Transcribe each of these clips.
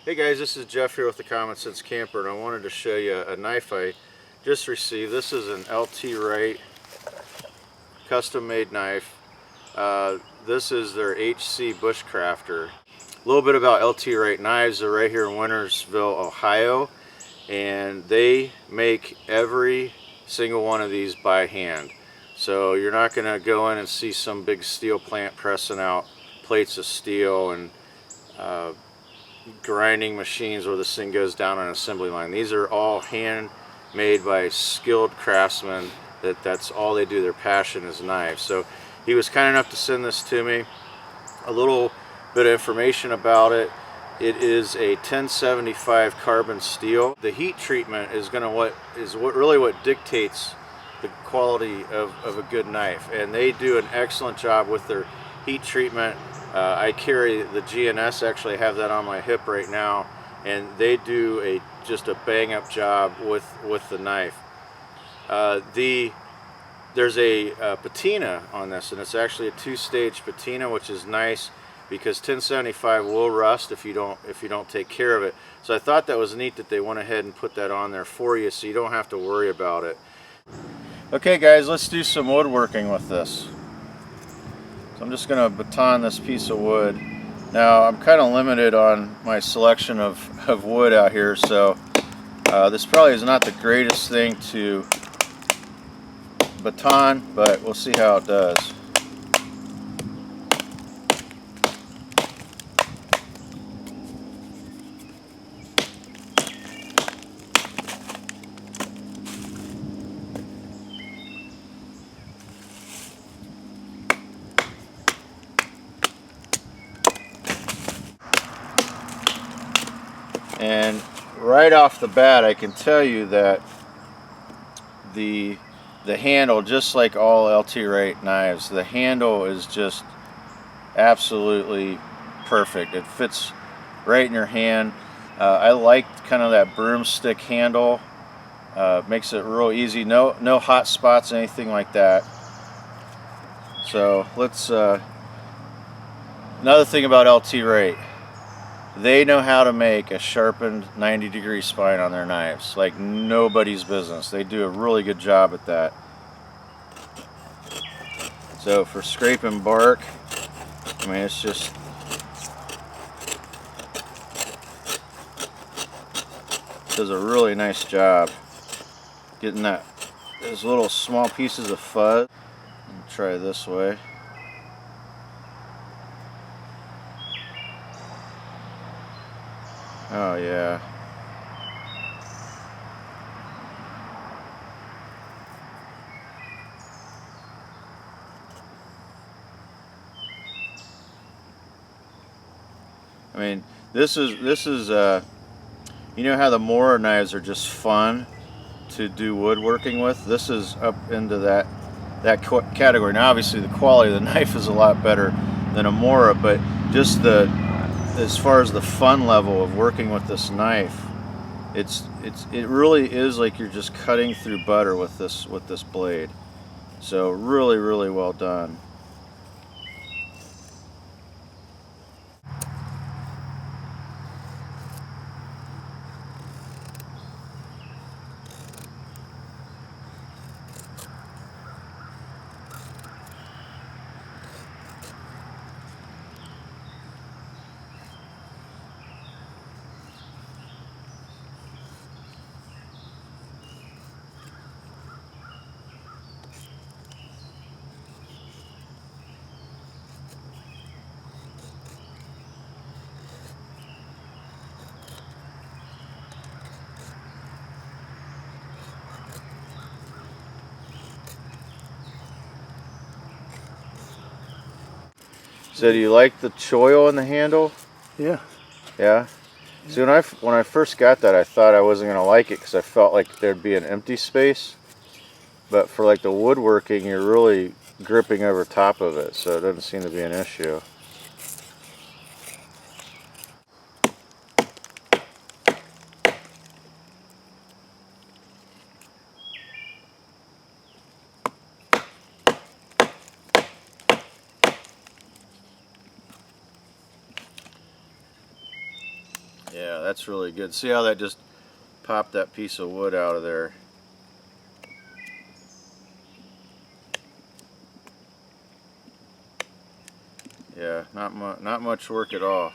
Hey guys, this is Jeff here with the Common Sense Camper, and I wanted to show you a knife I just received. This is an LT Wright custom made knife. This is their HC Bushcrafter. A little bit about LT Wright knives. They're right here in Wintersville, Ohio, and they make every single one of these by hand. So you're not going to go in and see some big steel plant pressing out plates of steel and grinding machines where this thing goes down an assembly line. These are all hand made by skilled craftsmen. That's all they do. Their passion is knives. So he was kind enough to send this to me. A little bit of information about it. It is a 1075 carbon steel. The heat treatment is really what dictates the quality of a good knife, and they do an excellent job with their heat treatment. I carry the GNS, actually have that on my hip right now, and they do just a bang up job with the knife. There's a patina on this, and it's actually a two-stage patina, which is nice because 1075 will rust if you don't take care of it. So I thought that was neat that they went ahead and put that on there for you, so you don't have to worry about it. Okay guys, let's do some woodworking with this. So I'm just going to baton this piece of wood. Now I'm kind of limited on my selection of wood out here, so this probably is not the greatest thing to baton, but we'll see how it does. And right off the bat, I can tell you that the handle, just like all LT Wright knives, the handle is just absolutely perfect. It fits right in your hand. I like kind of that broomstick handle. Makes it real easy. No hot spots, anything like that. So let's. Another thing about LT Wright, they know how to make a sharpened 90-degree spine on their knives like nobody's business. They do a really good job at that. So for scraping bark, I mean, it's just does a really nice job getting those little small pieces of fuzz. Try this way. Oh yeah. I mean, this is you know how the Mora knives are just fun to do woodworking with? This is up into that category. Now obviously the quality of the knife is a lot better than a Mora, but just as far as the fun level of working with this knife, it really is like you're just cutting through butter with this blade. So really well done. So do you like the choil in the handle? Yeah. Yeah? See, when I first got that, I thought I wasn't going to like it because I felt like there'd be an empty space. But for like the woodworking, you're really gripping over top of it, so it doesn't seem to be an issue. Yeah, that's really good. See how that just popped that piece of wood out of there? Yeah, not much work at all.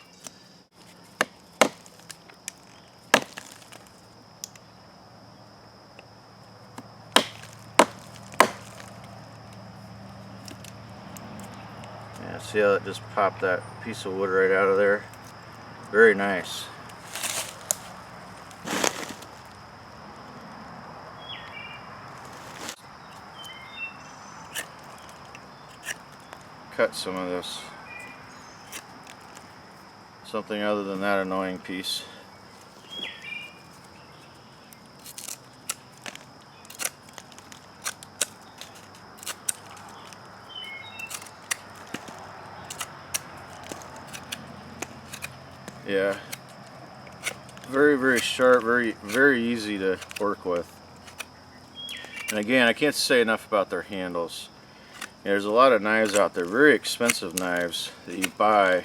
Yeah, see how it just popped that piece of wood right out of there? Very nice. Cut some of this. Something other than that annoying piece. Yeah, very sharp, very easy to work with. And again, I can't say enough about their handles. There's a lot of knives out there, very expensive knives that you buy,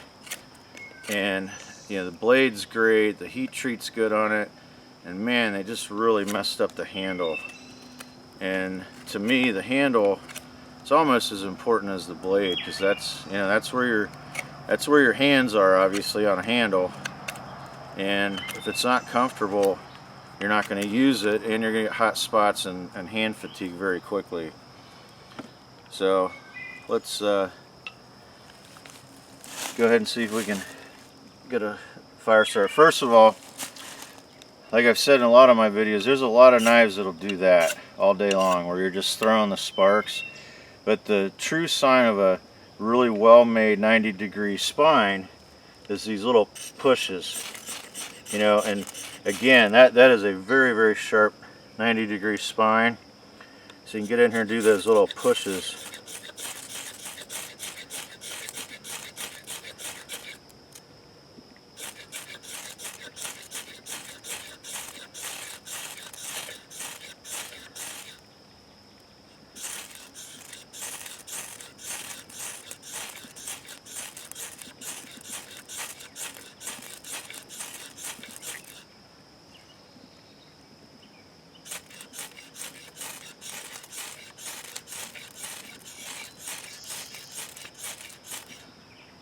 and you know, the blade's great, the heat treat's good on it, and man, they just really messed up the handle. And to me, the handle, it's almost as important as the blade, because that's, you know, that's where your hands are, obviously, on a handle. And if it's not comfortable, you're not going to use it, and you're going to get hot spots and hand fatigue very quickly. So let's go ahead and see if we can get a fire starter. First of all, like I've said in a lot of my videos, there's a lot of knives that'll do that all day long, where you're just throwing the sparks. But the true sign of a really well-made 90-degree spine is these little pushes, you know. And again, that is a very sharp 90-degree spine, so you can get in here and do those little pushes.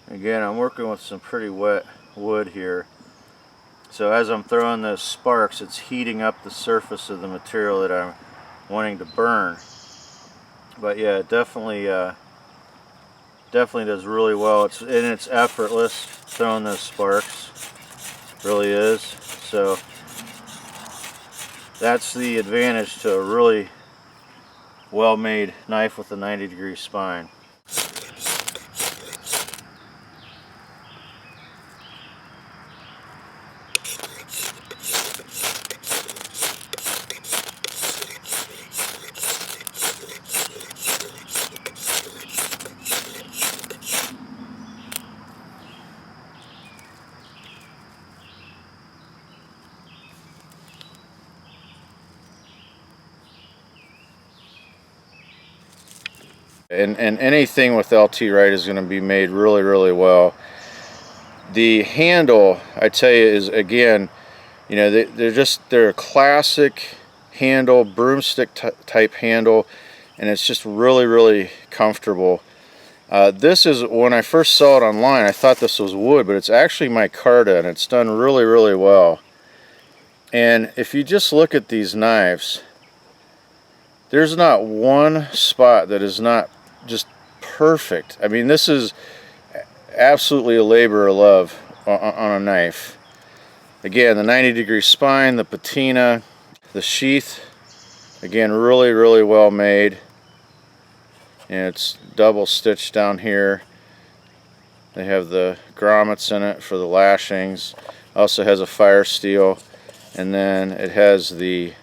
Again, I'm working with some pretty wet wood here, so as I'm throwing those sparks, it's heating up the surface of the material that I'm wanting to burn. But yeah, it definitely does really well. It's effortless throwing those sparks, really is. So that's the advantage to a really well-made knife with a 90-degree spine. And anything with LT Wright is going to be made really well. The handle, I tell you, is, again, you know, they're a classic handle, broomstick type handle, and it's just really comfortable. This is, when I first saw it online, I thought this was wood, but it's actually micarta, and it's done really well. And if you just look at these knives, there's not one spot that is not just perfect. I mean, this is absolutely a labor of love on a knife. Again, the 90-degree spine, the patina, the sheath, again, really well made. And it's double stitched down here. They have the grommets in it for the lashings. Also has a fire steel, and then it has the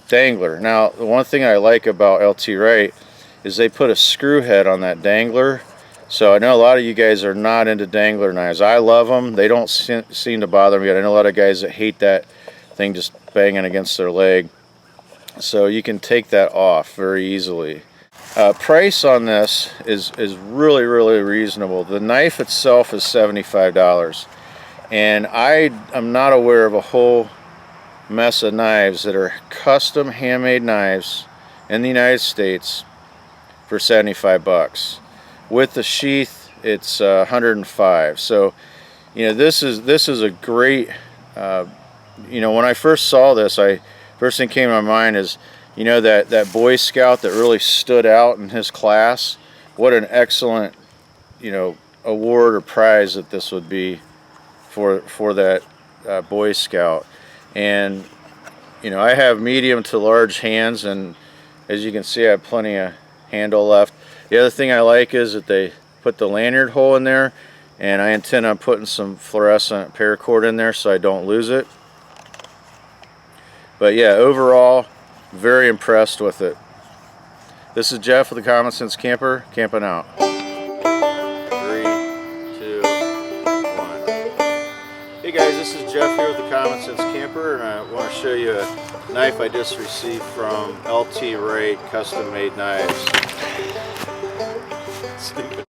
dangler. Now, the one thing I like about LT Wright is they put a screw head on that dangler. So I know a lot of you guys are not into dangler knives. I love them. They don't seem to bother me. I know a lot of guys that hate that thing just banging against their leg. So you can take that off very easily. Price on this is really reasonable. The knife itself is $75. And I am not aware of a whole mess of knives that are custom handmade knives in the United States for 75 bucks. With the sheath, it's 105. So, you know, this is a great. You know, when I first saw this, first thing came to my mind is, you know, that Boy Scout that really stood out in his class. What an excellent, you know, award or prize that this would be for that Boy Scout. And you know, I have medium to large hands, and as you can see, I have plenty of handle left. The other thing I like is that they put the lanyard hole in there, and I intend on putting some fluorescent paracord in there so I don't lose it. But yeah, overall, very impressed with it. This is Jeff with the Common Sense Camper, camping out. 3, 2, 1. Hey guys, this is Jeff here with the Common Sense Camper, and I want to show you a knife I just received from LT Wright Custom Made Knives. Stupid.